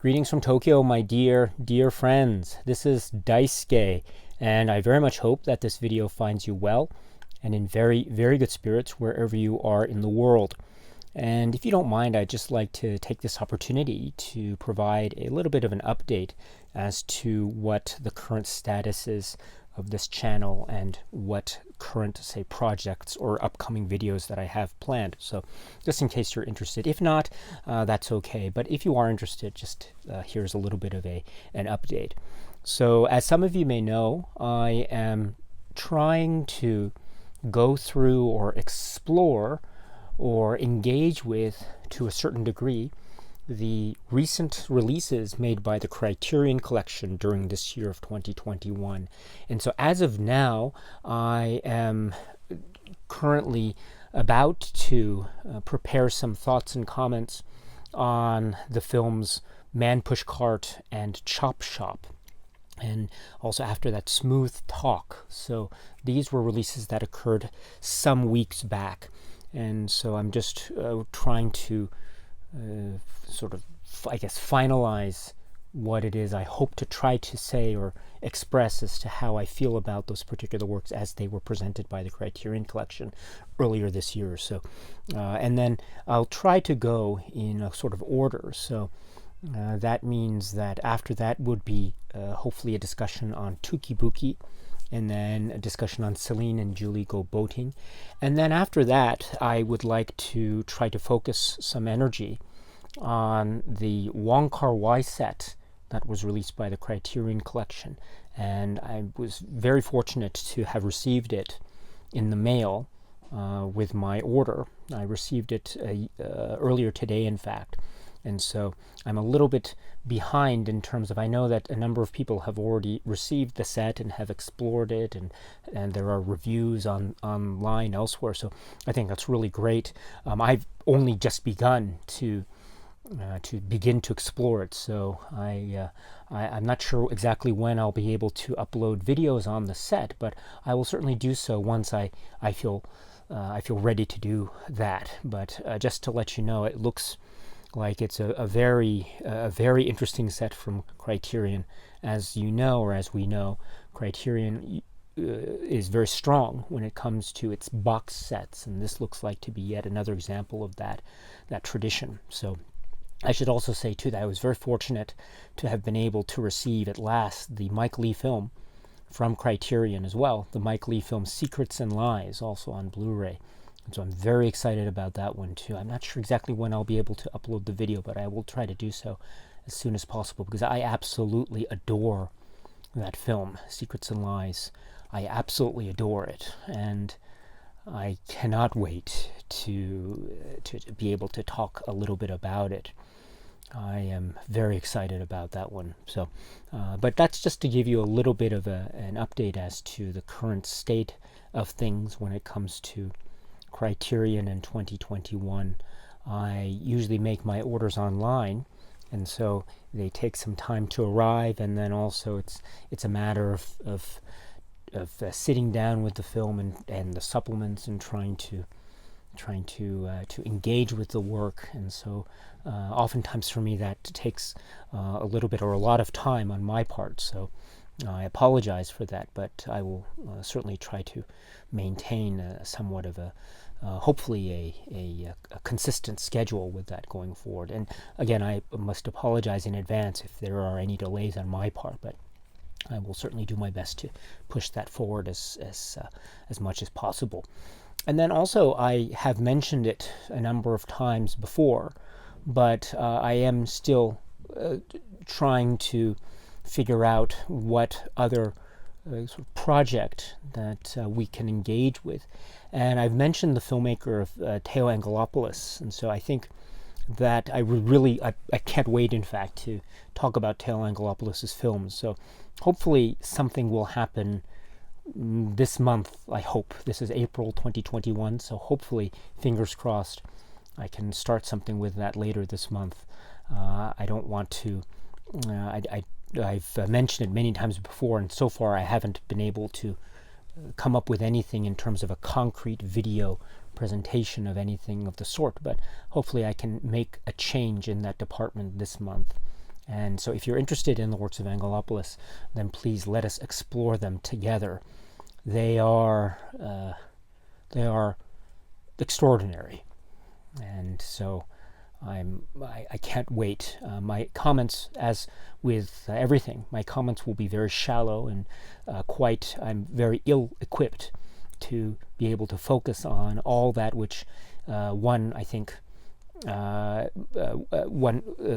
Greetings from Tokyo, my dear friends. This is Daisuke, and I very much hope that this video finds you well and in very good spirits wherever you are in the world. And if you don't mind, I'd just like to take this opportunity to provide a little bit of an update as to what the current status is of this channel and what current, say, projects or upcoming videos that I have planned. So just in case you're interested. If not, that's okay. But if you are interested, just here's a little bit of an update. So as some of you may know, I am trying to go through or explore or engage with, to a certain degree, the recent releases made by the Criterion Collection during this year of 2021. And so as of now, I am currently about to prepare some thoughts and comments on the films Man Pushcart and Chop Shop. And also after that, Smooth Talk. So these were releases that occurred some weeks back. And so I'm just trying to sort of, I guess, finalize what it is I hope to try to say or express as to how I feel about those particular works as they were presented by the Criterion Collection earlier this year. So, and then I'll try to go in a sort of order. So that means that after that would be hopefully a discussion on Tukibuki, and then a discussion on Celine and Julie Go Boating. And then after that, I would like to try to focus some energy on the Wong Kar-wai set that was released by the Criterion Collection. And I was very fortunate to have received it in the mail with my order. I received it earlier today, in fact. And so I'm a little bit behind in terms of, I know that a number of people have already received the set and have explored it, and there are reviews online elsewhere. So I think that's really great. I've only just begun to begin to explore it. So I'm not sure exactly when I'll be able to upload videos on the set, but I will certainly do so once I feel ready to do that. But just to let you know, it looks like it's a very interesting set from Criterion. As you know, or as we know, Criterion is very strong when it comes to its box sets, and this looks like to be yet another example of that tradition. So I should also say too that I was very fortunate to have been able to receive at last the Mike Leigh film from Criterion as well, the Mike Leigh film Secrets and Lies, also on Blu-ray. And so I'm very excited about that one too. I'm not sure exactly when I'll be able to upload the video, but I will try to do so as soon as possible, because I absolutely adore that film, Secrets and Lies. I absolutely adore it, and I cannot wait to be able to talk a little bit about it. I am very excited about that one. So, but that's just to give you a little bit of an update as to the current state of things when it comes to Criterion in 2021. I usually make my orders online, and so they take some time to arrive, and then also it's a matter of sitting down with the film and the supplements and trying to engage with the work. And so oftentimes for me that takes a little bit or a lot of time on my part. So I apologize for that, but I will certainly try to maintain somewhat of a hopefully a consistent schedule with that going forward. And again, I must apologize in advance if there are any delays on my part, but I will certainly do my best to push that forward as much as possible. And then also, I have mentioned it a number of times before, but I am still trying to figure out what other sort of project that we can engage with. And I've mentioned the filmmaker of Teo Angelopoulos, and so I think that I can't wait, in fact, to talk about Teo Angelopoulos' films. So hopefully something will happen this month, I hope. This is April 2021, so hopefully, fingers crossed, I can start something with that later this month. I don't want to, I've mentioned it many times before, and so far I haven't been able to come up with anything in terms of a concrete video presentation of anything of the sort, but hopefully I can make a change in that department this month And so if you're interested in the works of Angelopoulos, then please let us explore them together. They are extraordinary. And so I can't wait. My comments, as with everything, my comments will be very shallow and I'm very ill-equipped to be able to focus on all that which one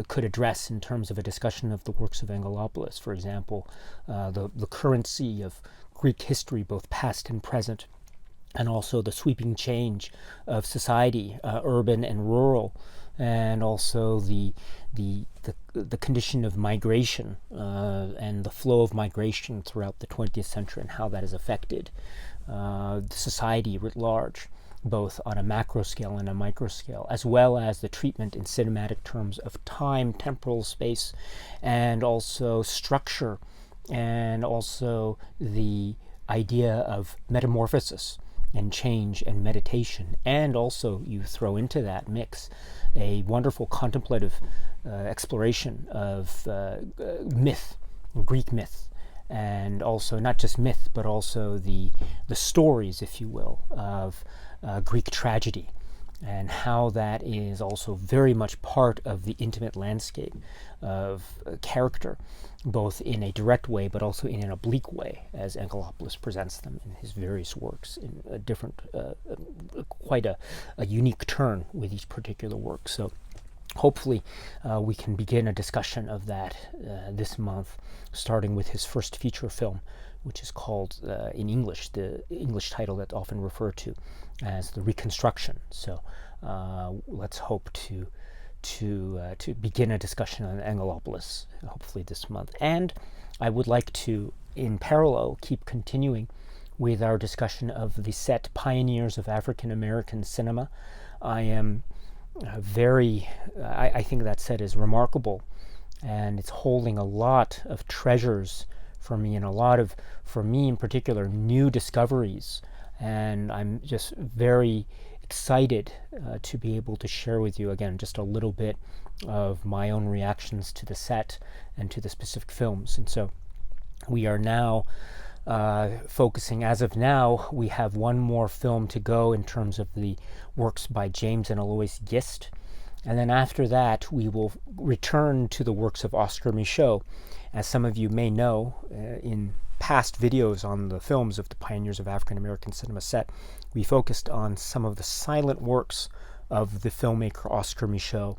could address in terms of a discussion of the works of Angelopoulos. For example, the currency of Greek history, both past and present, and also the sweeping change of society, urban and rural, and also the condition of migration and the flow of migration throughout the 20th century and how that has affected the society writ large, both on a macro scale and a micro scale, as well as the treatment in cinematic terms of time, temporal space, and also structure, and also the idea of metamorphosis and change and meditation. And also you throw into that mix a wonderful contemplative exploration of myth, Greek myth, and also not just myth, but also the stories, if you will, of Greek tragedy, and how that is also very much part of the intimate landscape of character, both in a direct way but also in an oblique way, as Angelopoulos presents them in his various works, in a different, quite a unique turn with each particular work. So hopefully we can begin a discussion of that this month, starting with his first feature film, which is called, in English, the English title that's often referred to as The Reconstruction. So let's hope to begin a discussion on Angelopoulos, hopefully this month. And I would like to, in parallel, keep continuing with our discussion of the set Pioneers of African American Cinema. I am I think that set is remarkable, and it's holding a lot of treasures for me, and a lot of, for me in particular, new discoveries. And I'm just very excited to be able to share with you again just a little bit of my own reactions to the set and to the specific films. And so we are now focusing, as of now, we have one more film to go in terms of the works by James and Alois Gist. And then after that, we will return to the works of Oscar Micheaux. As some of you may know, in past videos on the films of the Pioneers of African American Cinema set, we focused on some of the silent works of the filmmaker Oscar Micheaux,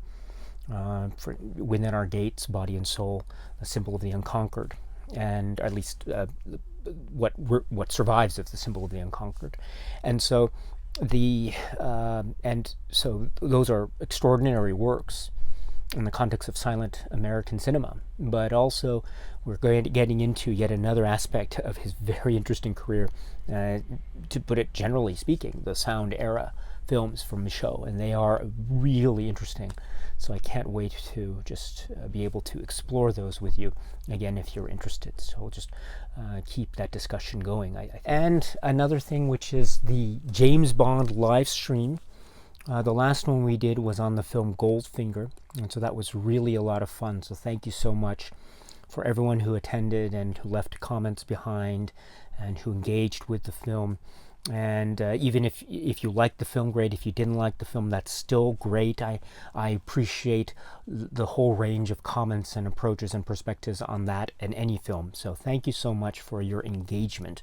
for Within Our Gates, Body and Soul, A Symbol of the Unconquered, and at least what survives of The Symbol of the Unconquered. And so those are extraordinary works in the context of silent American cinema. But also we're getting into yet another aspect of his very interesting career, to put it generally speaking, the sound era films from Micheaux, and they are really interesting. So I can't wait to just be able to explore those with you again if you're interested. So we'll just keep that discussion going. And another thing, which is the James Bond live stream. The last one we did was on the film Goldfinger, and so that was really a lot of fun. So thank you so much for everyone who attended and who left comments behind and who engaged with the film. And even if you liked the film, great. If you didn't like the film, that's still great. I appreciate the whole range of comments and approaches and perspectives on that and any film. So thank you so much for your engagement,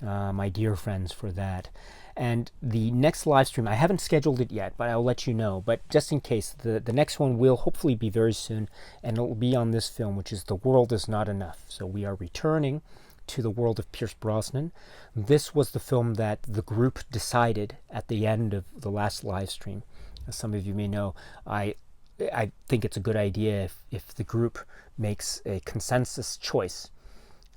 my dear friends, for that. And the next live stream, I haven't scheduled it yet, but I'll let you know. But just in case, the next one will hopefully be very soon, and it will be on this film, which is The World Is Not Enough. So we are returning to the world of Pierce Brosnan. This was the film that the group decided at the end of the last live stream. As some of you may know, I think it's a good idea if the group makes a consensus choice.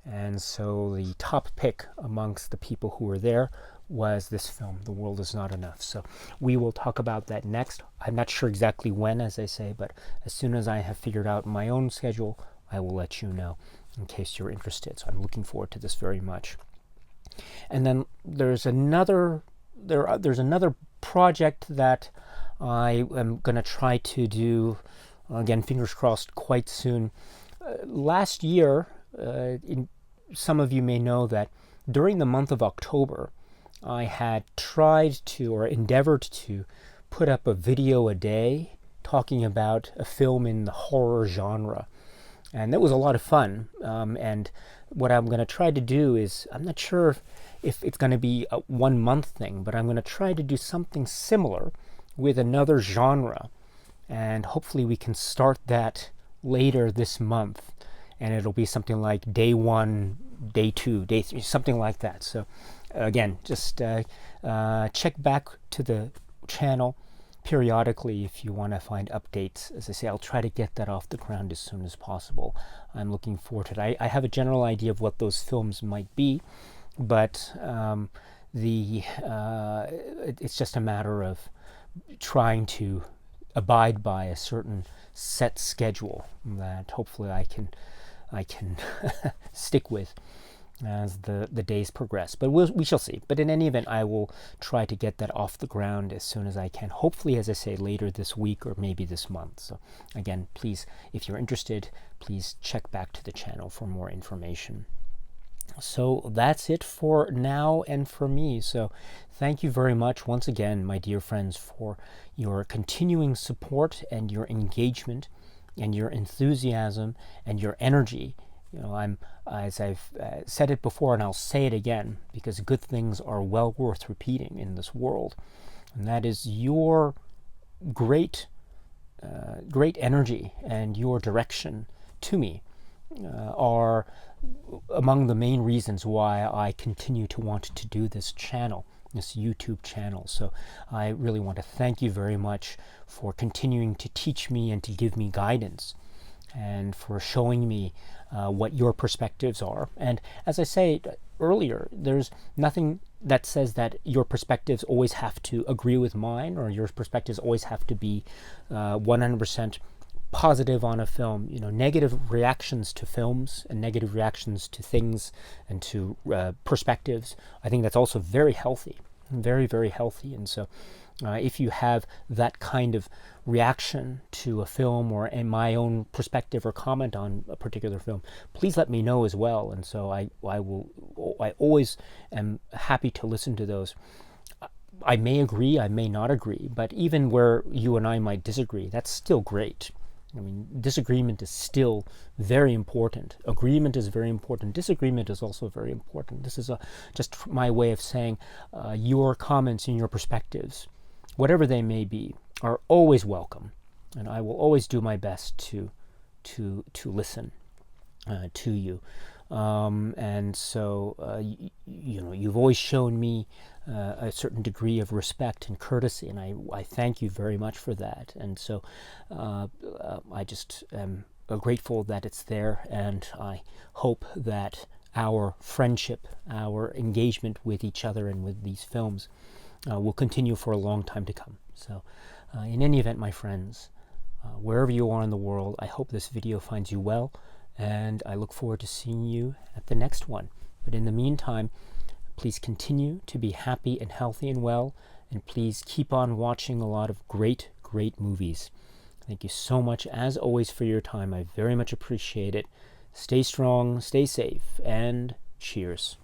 And so the top pick amongst the people who were there was this film, The World Is Not Enough. So we will talk about that next. I'm not sure exactly when, as I say, but as soon as I have figured out my own schedule, I will let you know in case you're interested. So I'm looking forward to this very much. And then there's another project that I am going to try to do again, fingers crossed, quite soon. Last year, some of you may know that during the month of October, I had tried to, or endeavored to, put up a video a day talking about a film in the horror genre. And that was a lot of fun. And what I'm going to try to do is, I'm not sure if it's going to be a 1 month thing, but I'm going to try to do something similar with another genre. And hopefully we can start that later this month. And it'll be something like day 1, day 2, day 3, something like that. So again, just check back to the channel periodically if you want to find updates. As I say, I'll try to get that off the ground as soon as possible. I'm looking forward to it. I have a general idea of what those films might be, but it's just a matter of trying to abide by a certain set schedule that hopefully I can stick with as the days progress. But we shall see. But in any event, I will try to get that off the ground as soon as I can. Hopefully, as I say, later this week or maybe this month. So again, please, if you're interested, please check back to the channel for more information. So that's it for now and for me. So thank you very much once again, my dear friends, for your continuing support and your engagement and your enthusiasm and your energy. You know, as I've said it before, and I'll say it again, because good things are well worth repeating in this world, and that is your great energy and your direction to me are among the main reasons why I continue to want to do this channel, this YouTube channel. So I really want to thank you very much for continuing to teach me and to give me guidance, and for showing me what your perspectives are. And as I said earlier, there's nothing that says that your perspectives always have to agree with mine, or your perspectives always have to be 100% positive on a film. You know, negative reactions to films and negative reactions to things and to perspectives, I think that's also very healthy, very, very healthy. And so if you have that kind of reaction to a film, or in my own perspective or comment on a particular film, please let me know as well. And so I always am happy to listen to those. I may agree, I may not agree, but even where you and I might disagree, that's still great. I mean, disagreement is still very important. Agreement is very important. Disagreement is also very important. This is just my way of saying your comments and your perspectives, whatever they may be, are always welcome, and I will always do my best to listen to you. And so you know, you've always shown me a certain degree of respect and courtesy, and I thank you very much for that. And so I just am grateful that it's there, and I hope that our friendship, our engagement with each other and with these films will continue for a long time to come. So in any event, my friends, wherever you are in the world, I hope this video finds you well, and I look forward to seeing you at the next one. But in the meantime, please continue to be happy and healthy and well, and please keep on watching a lot of great movies. Thank you so much, as always, for your time. I very much appreciate it. Stay strong, stay safe, and cheers.